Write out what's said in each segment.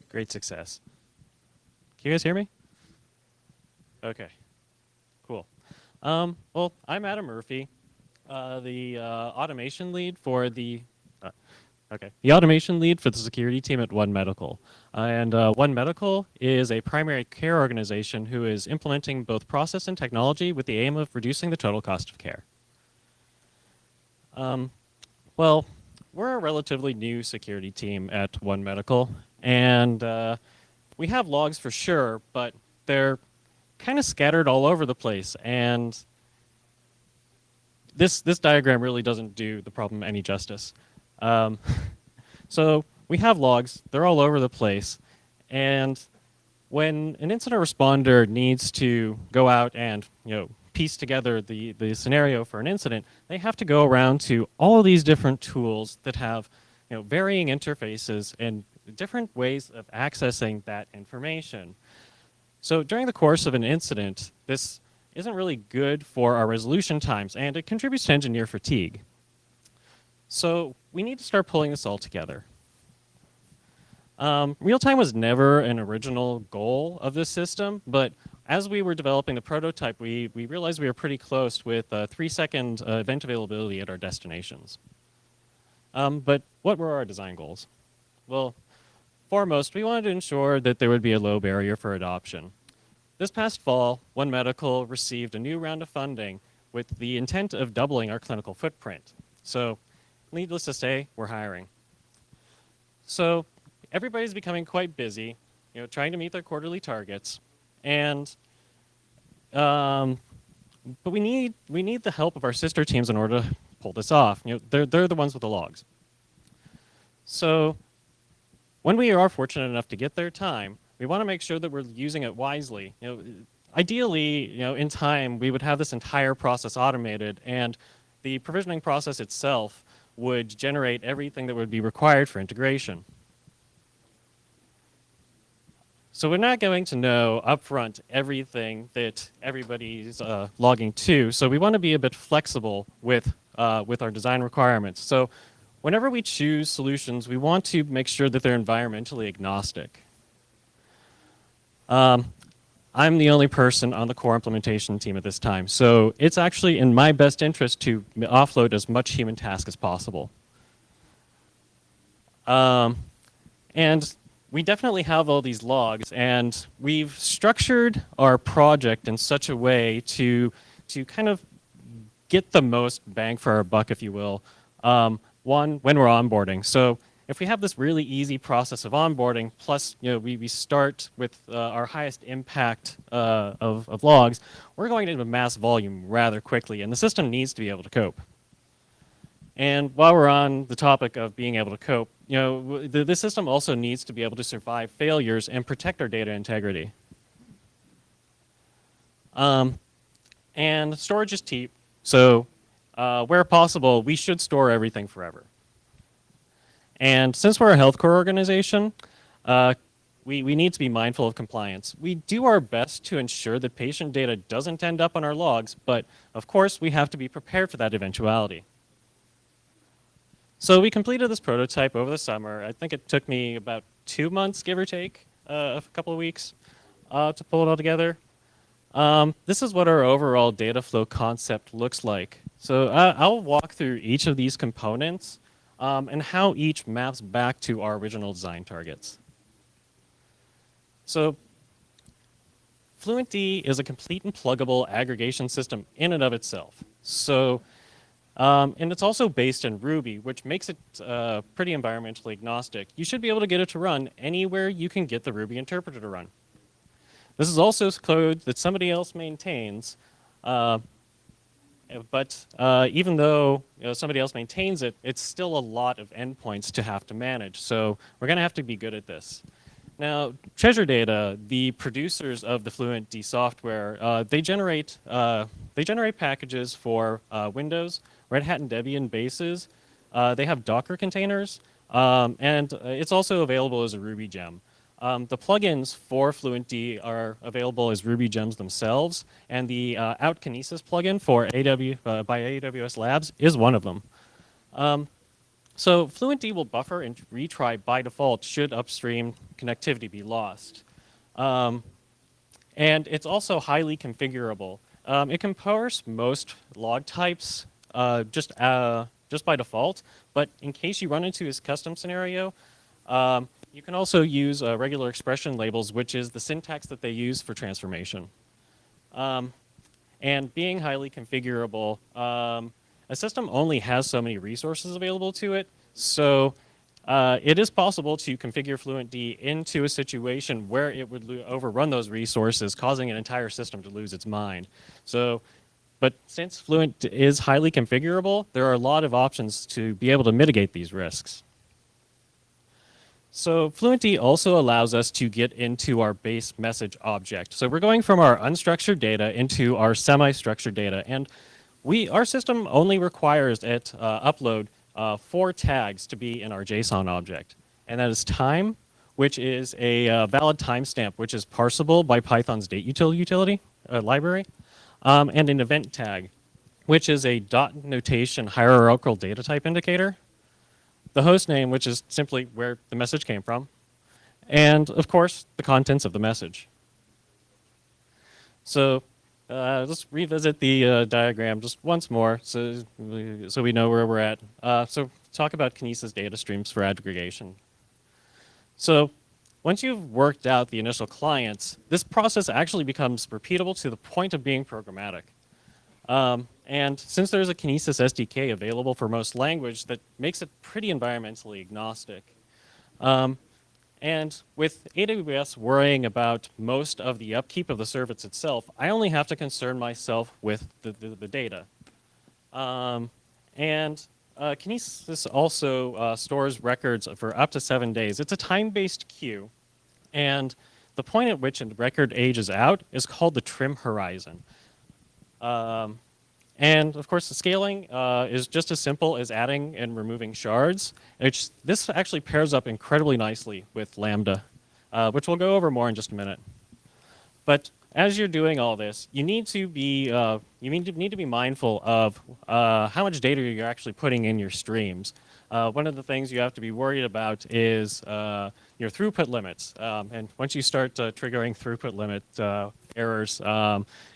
Great success. Can you guys hear me? Okay, cool. Well, I'm Adam Murphy, the automation lead for the automation lead for the security team at One Medical. And One Medical is a primary care organization who is implementing both process and technology with the aim of reducing the total cost of care. Well, we're a relatively new security team at One Medical, and we have logs for sure, but they're kind of scattered all over the place, and this diagram really doesn't do the problem any justice. So we have logs, they're all over the place, and when an incident responder needs to go out and piece together the scenario for an incident, they have to go around to all these different tools that have varying interfaces and different ways of accessing that information. So during the course of an incident, this isn't really good for our resolution times, and it contributes to engineer fatigue. So we need to start pulling this all together. Real-time was never an original goal of this system, but as we were developing the prototype, we realized we were pretty close with 3-second event availability at our destinations. But what were our design goals? Well, foremost, we wanted to ensure that there would be a low barrier for adoption. This past fall, One Medical received a new round of funding with the intent of doubling our clinical footprint. So, needless to say, we're hiring. So, everybody's becoming quite busy, trying to meet their quarterly targets, and but we need the help of our sister teams in order to pull this off. They're the ones with the logs. So, when we are fortunate enough to get their time, we want to make sure that we're using it wisely. Ideally, in time, we would have this entire process automated, and the provisioning process itself would generate everything that would be required for integration. So we're not going to know upfront everything that everybody's logging to. So we want to be a bit flexible with our design requirements. So whenever we choose solutions, we want to make sure that they're environmentally agnostic. I'm the only person on the core implementation team at this time, so it's actually in my best interest to offload as much human task as possible. And we definitely have all these logs, and we've structured our project in such a way to kind of get the most bang for our buck, if you will, when we're onboarding. So if we have this really easy process of onboarding, plus we start with our highest impact of logs, we're going into mass volume rather quickly, and the system needs to be able to cope. And while we're on the topic of being able to cope, the system also needs to be able to survive failures and protect our data integrity. And storage is cheap, so where possible, we should store everything forever. And since we're a healthcare organization, we need to be mindful of compliance. We do our best to ensure that patient data doesn't end up on our logs, but of course we have to be prepared for that eventuality. So we completed this prototype over the summer. I think it took me about 2 months, give or take, a couple of weeks to pull it all together. This is what our overall data flow concept looks like. So I'll walk through each of these components and how each maps back to our original design targets. So Fluentd is a complete and pluggable aggregation system in and of itself. So, and it's also based in Ruby, which makes it pretty environmentally agnostic. You should be able to get it to run anywhere you can get the Ruby interpreter to run. This is also code that somebody else maintains, but even though somebody else maintains it, it's still a lot of endpoints to have to manage. So we're going to have to be good at this. Now, Treasure Data, the producers of the Fluentd software, they generate packages for Windows, Red Hat, and Debian bases. They have Docker containers, and it's also available as a Ruby gem. The plugins for Fluentd are available as Ruby gems themselves, and the out Kinesis plugin for by AWS Labs is one of them. So Fluentd will buffer and retry by default should upstream connectivity be lost. Um, and it's also highly configurable. It can parse most log types just by default, but in case you run into this custom scenario, you can also use regular expression labels, which is the syntax that they use for transformation. And being highly configurable, a system only has so many resources available to it. So it is possible to configure Fluentd into a situation where it would overrun those resources, causing an entire system to lose its mind. So, but since Fluent is highly configurable, there are a lot of options to be able to mitigate these risks. So Fluentd also allows us to get into our base message object. So we're going from our unstructured data into our semi-structured data. And our system only requires it upload 4 tags to be in our JSON object. And that is time, which is a valid timestamp, which is parsable by Python's date utility library, and an event tag, which is a dot notation hierarchical data type indicator, the host name, which is simply where the message came from, and of course, the contents of the message. So let's revisit the diagram just once more so we know where we're at. So talk about Kinesis data streams for aggregation. So once you've worked out the initial clients, this process actually becomes repeatable to the point of being programmatic. And since there's a Kinesis SDK available for most language, that makes it pretty environmentally agnostic. And with AWS worrying about most of the upkeep of the service itself, I only have to concern myself with the data. And Kinesis also stores records for up to 7 days. It's a time-based queue. And the point at which a record ages out is called the trim horizon. And of course, the scaling is just as simple as adding and removing shards. This actually pairs up incredibly nicely with Lambda, which we'll go over more in just a minute. But as you're doing all this, you need to be mindful of how much data you're actually putting in your streams. One of the things you have to be worried about is your throughput limits. And once you start triggering throughput limit errors,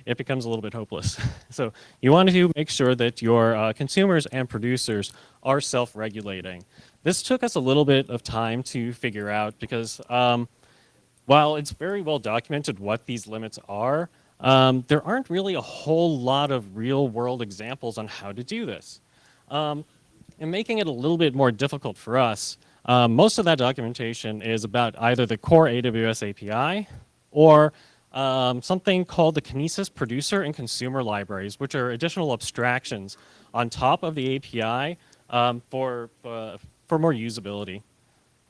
it becomes a little bit hopeless. So you want to make sure that your consumers and producers are self-regulating. This took us a little bit of time to figure out because while it's very well documented what these limits are, there aren't really a whole lot of real-world examples on how to do this. And making it a little bit more difficult for us, most of that documentation is about either the core AWS API or something called the Kinesis producer and consumer libraries, which are additional abstractions on top of the API for more usability.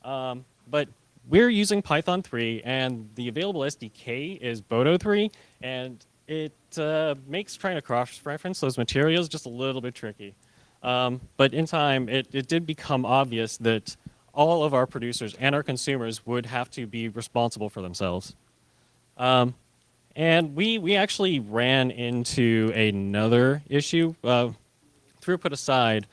But we're using Python 3, and the available SDK is Boto 3, and it makes trying to cross-reference those materials just a little bit tricky. But in time, it did become obvious that all of our producers and our consumers would have to be responsible for themselves. And we actually ran into another issue. Throughput aside,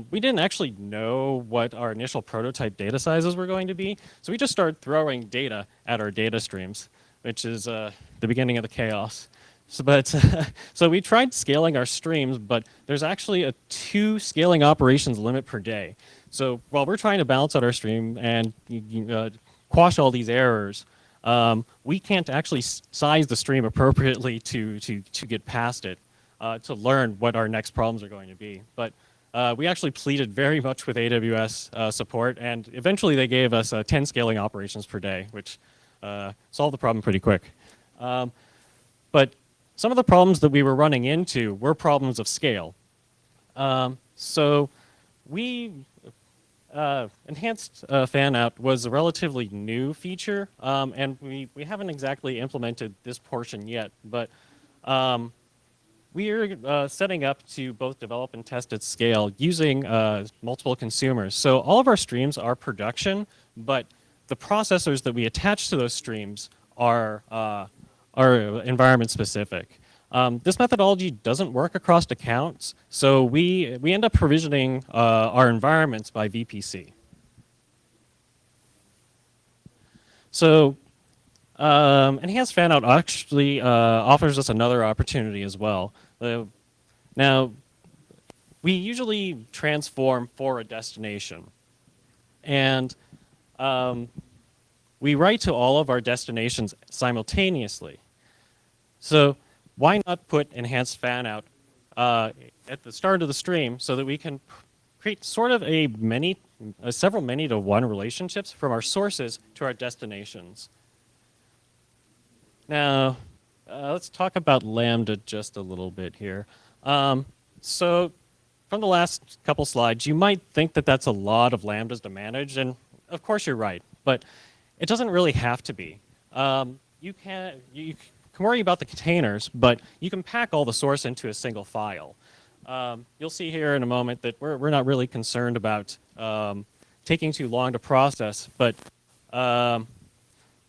we didn't actually know what our initial prototype data sizes were going to be, so we just started throwing data at our data streams, which is the beginning of the chaos. So we tried scaling our streams, but there's actually a 2 scaling operations limit per day. So while we're trying to balance out our stream and quash all these errors, we can't actually size the stream appropriately to get past it, to learn what our next problems are going to be. But we actually pleaded very much with AWS support, and eventually they gave us 10 scaling operations per day, which solved the problem pretty quick. But some of the problems that we were running into were problems of scale. So we enhanced fan out was a relatively new feature, and we haven't exactly implemented this portion yet, but we are setting up to both develop and test at scale using multiple consumers. So all of our streams are production, but the processors that we attach to those streams are environment specific. This methodology doesn't work across accounts, so we end up provisioning our environments by VPC. So enhanced fanout actually offers us another opportunity as well. Now, we usually transform for a destination, and we write to all of our destinations simultaneously. So why not put enhanced fanout at the start of the stream so that we can create sort of several many-to-one relationships from our sources to our destinations. Now, let's talk about Lambda just a little bit here. So from the last couple slides, you might think that that's a lot of Lambdas to manage, and of course you're right, but it doesn't really have to be. You can worry about the containers, but you can pack all the source into a single file. You'll see here in a moment that we're not really concerned about taking too long to process, but the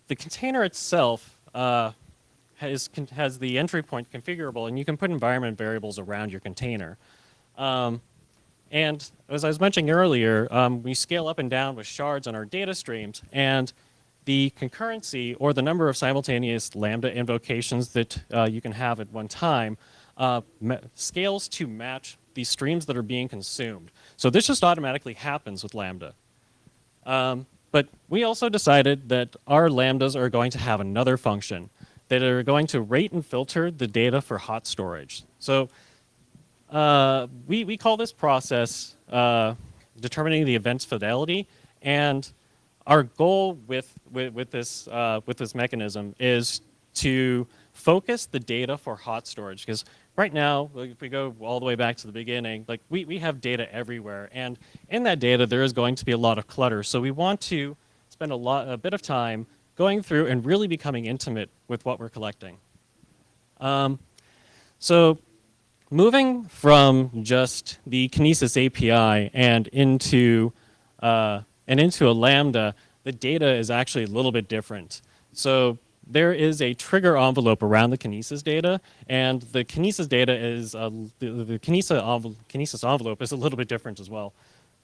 container itself has the entry point configurable, and you can put environment variables around your container. And as I was mentioning earlier, we scale up and down with shards on our data streams, and the concurrency or the number of simultaneous Lambda invocations that you can have at one time scales to match the streams that are being consumed. So this just automatically happens with Lambda. But we also decided that our Lambdas are going to have another function that are going to rate and filter the data for hot storage. So we call this process determining the event's fidelity, and our goal with this mechanism is to focus the data for hot storage, because right now, if we go all the way back to the beginning, like we have data everywhere, and in that data there is going to be a lot of clutter. So we want to spend a bit of time going through and really becoming intimate with what we're collecting. So moving from just the Kinesis API and into a Lambda, the data is actually a little bit different. So there is a trigger envelope around the Kinesis data, and the Kinesis data is the Kinesis envelope is a little bit different as well.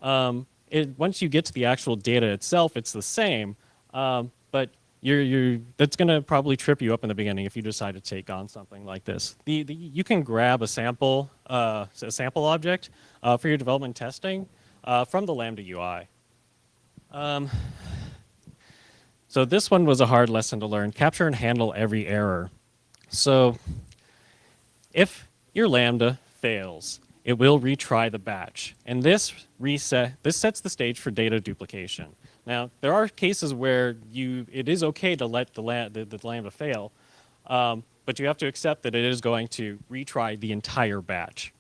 Once you get to the actual data itself, it's the same, but that's going to probably trip you up in the beginning if you decide to take on something like this. You can grab a sample object for your development testing from the Lambda UI. So this one was a hard lesson to learn. Capture and handle every error. So if your Lambda fails, it will retry the batch. And this sets the stage for data duplication. Now, there are cases where it is okay to let the Lambda fail, but you have to accept that it is going to retry the entire batch.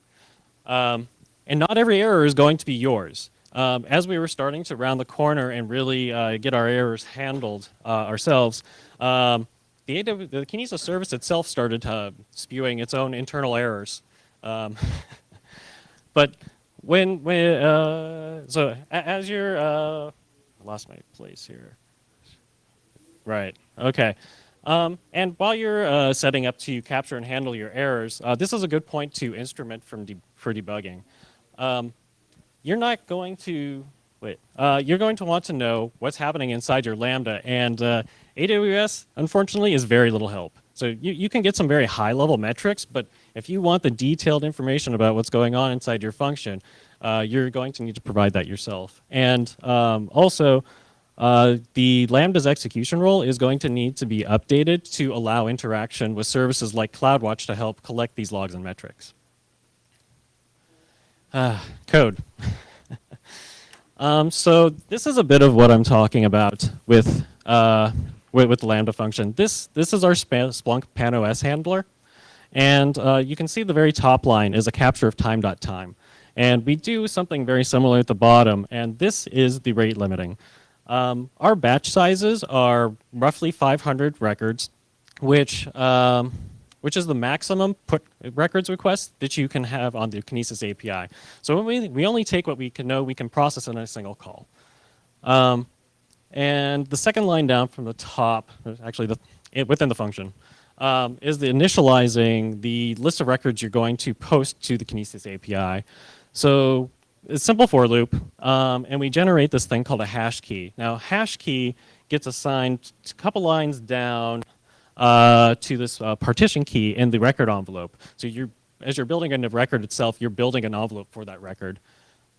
And not every error is going to be yours. As we were starting to round the corner and really get our errors handled ourselves, the Kinesis service itself started spewing its own internal errors. But as you're, I lost my place here. Right. Okay. And while you're setting up to capture and handle your errors, this is a good point to instrument for debugging. You're not going to you're going to want to know what's happening inside your Lambda, and AWS, unfortunately, is very little help. So you can get some very high-level metrics, but if you want the detailed information about what's going on inside your function, you're going to need to provide that yourself. And also, the Lambda's execution role is going to need to be updated to allow interaction with services like CloudWatch to help collect these logs and metrics. Code. So this is a bit of what I'm talking about with the Lambda function. This is our Splunk PanOS handler, and you can see the very top line is a capture of time.time. And we do something very similar at the bottom, and this is the rate limiting. Our batch sizes are roughly 500 records, which is the maximum records request that you can have on the Kinesis API. So we only take what we can process in a single call. And the second line down from the top, actually within the function, is the initializing the list of records you're going to post to the Kinesis API. So it's a simple for loop, and we generate this thing called a hash key. Now, hash key gets assigned a couple lines down to this partition key in the record envelope. So as you're building a record itself, you're building an envelope for that record.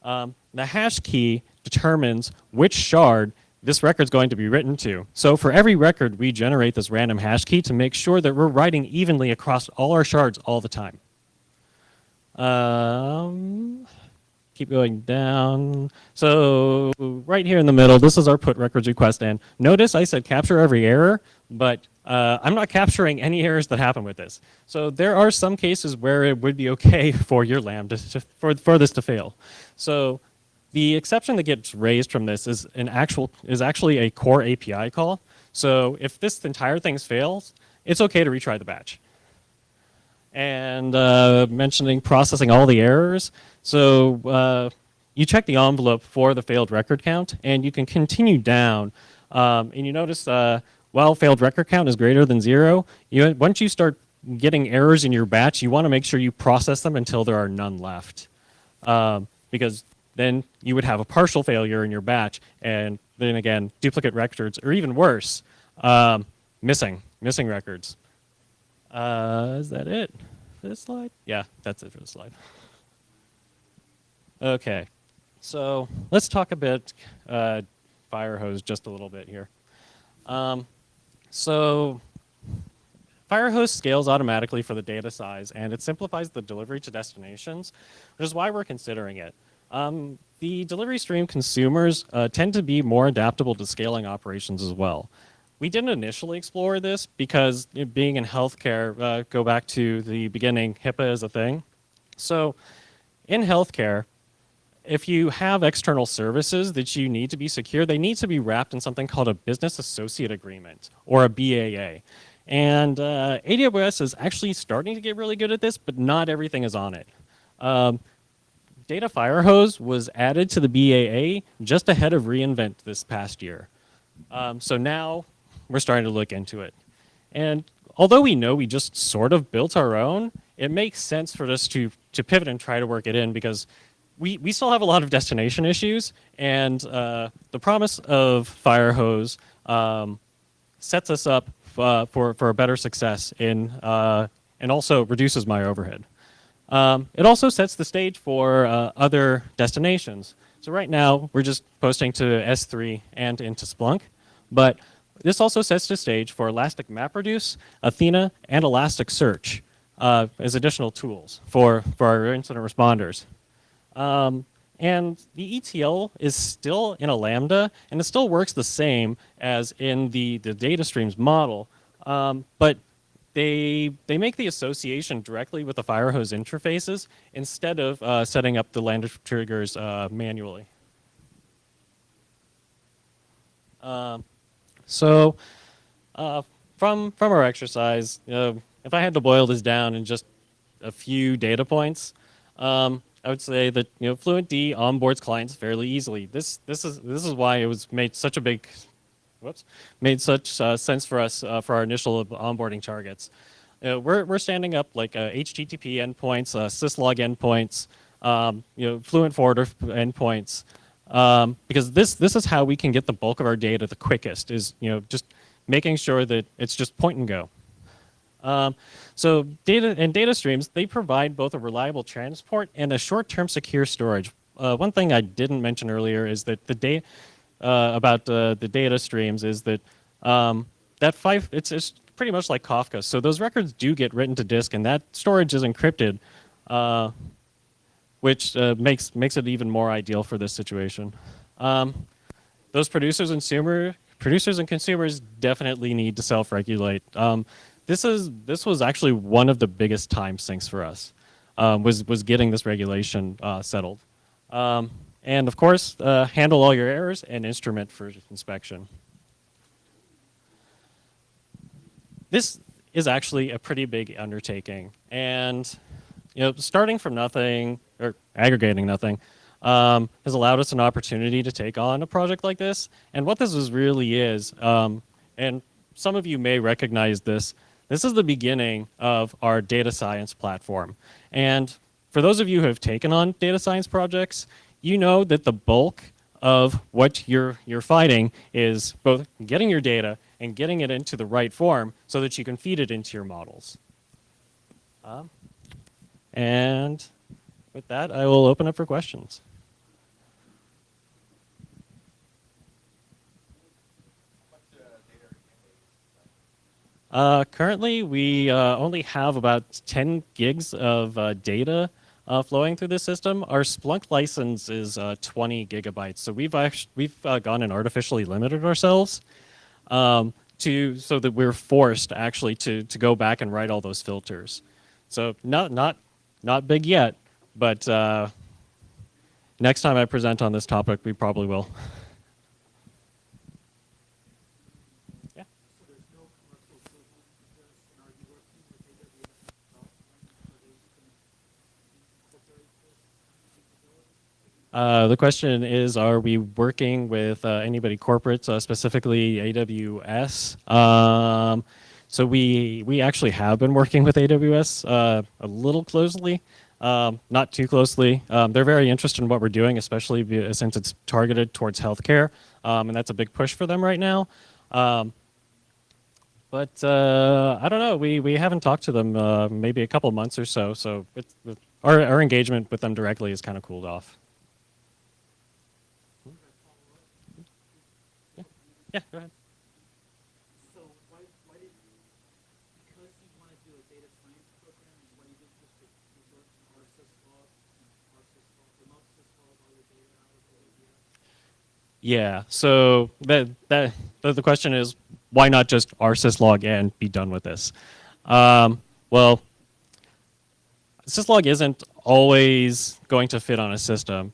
The hash key determines which shard this record's going to be written to. So for every record, we generate this random hash key to make sure that we're writing evenly across all our shards all the time. Keep going down. So right here in the middle, this is our put records request. And notice I said capture every error, but I'm not capturing any errors that happen with this. So there are some cases where it would be okay for your Lambda for this to fail. So the exception that gets raised from this is actually a core API call. So if this entire thing fails, it's okay to retry the batch. And mentioning processing all the errors. So you check the envelope for the failed record count, and you can continue down. And you notice while failed record count is greater than 0, once you start getting errors in your batch, you want to make sure you process them until there are none left. Because then you would have a partial failure in your batch, and then again, duplicate records, or even worse, missing records. Is that it for this slide? Yeah, that's it for the slide. Okay, so let's talk a bit Firehose just a little bit here. So Firehose scales automatically for the data size, and it simplifies the delivery to destinations, which is why we're considering it. The delivery stream consumers tend to be more adaptable to scaling operations as well. We didn't initially explore this because being in healthcare, go back to the beginning, HIPAA is a thing. So in healthcare, if you have external services that you need to be secure, they need to be wrapped in something called a business associate agreement, or a BAA. And AWS is actually starting to get really good at this, but not everything is on it. Data Firehose was added to the BAA just ahead of reInvent this past year. So now we're starting to look into it. And although we know we just sort of built our own, it makes sense for us to pivot and try to work it in, because we still have a lot of destination issues, and the promise of Firehose sets us up for a better success in, and also reduces my overhead. It also sets the stage for other destinations. So right now, we're just posting to S3 and into Splunk, but this also sets the stage for Elastic MapReduce, Athena, and Elasticsearch as additional tools for our incident responders. And the ETL is still in a Lambda, and it still works the same as in the data streams model, but they make the association directly with the Firehose interfaces instead of setting up the Lambda triggers manually. So from our exercise, if I had to boil this down in just a few data points, I would say that Fluentd onboards clients fairly easily. This is why it was made such a big, made such sense for us for our initial onboarding targets. We're standing up like HTTP endpoints, syslog endpoints, Fluent forwarder endpoints, because this is how we can get the bulk of our data the quickest. Is just making sure that it's just point and go. So data streams, they provide both a reliable transport and a short-term secure storage. One thing I didn't mention earlier is that about the data streams is that it's pretty much like Kafka. So those records do get written to disk, and that storage is encrypted, which makes it even more ideal for this situation. Those producers and consumers definitely need to self-regulate. This was actually one of the biggest time sinks for us, was getting this regulation settled. And of course, handle all your errors and instrument for inspection. This is actually a pretty big undertaking, and starting from nothing or aggregating nothing has allowed us an opportunity to take on a project like this. And what this really is, and some of you may recognize this. This is the beginning of our data science platform. And for those of you who have taken on data science projects, you know that the bulk of what you're fighting is both getting your data and getting it into the right form so that you can feed it into your models. And with that, I will open up for questions. Currently, we only have about 10 gigs of data flowing through the system. Our Splunk license is 20 gigabytes, so we've gone and artificially limited ourselves so that we're forced actually to go back and write all those filters. So not big yet, but next time I present on this topic, we probably will. The question is, are we working with anybody corporate, specifically AWS? So we actually have been working with AWS a little closely, not too closely. They're very interested in what we're doing, especially since it's targeted towards healthcare, and that's a big push for them right now. But I don't know. We haven't talked to them maybe a couple months or so. So our engagement with them directly is kind of cooled off. Yeah, go ahead. So why did, because you want to do a data science program, and why you didn't just resort to RSS log, remote syslog all your data out of AWS? Yeah. So the question is, why not just rsyslog and be done with this? Well, syslog isn't always going to fit on a system.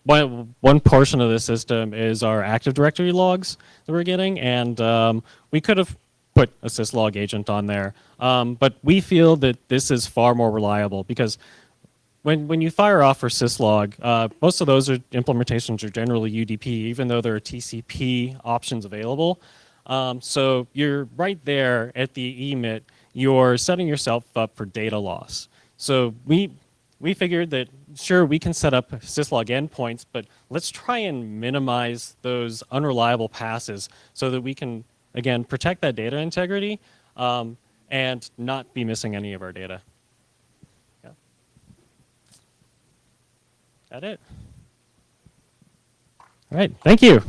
One portion of the system is our Active Directory logs that we're getting, and we could have put a syslog agent on there. But we feel that this is far more reliable because when you fire off for syslog, most of those implementations are generally UDP, even though there are TCP options available. So you're right there at the emit. You're setting yourself up for data loss. So we figured that, sure, we can set up syslog endpoints, but let's try and minimize those unreliable passes so that we can, again, protect that data integrity and not be missing any of our data. Yeah. That it. All right. Thank you.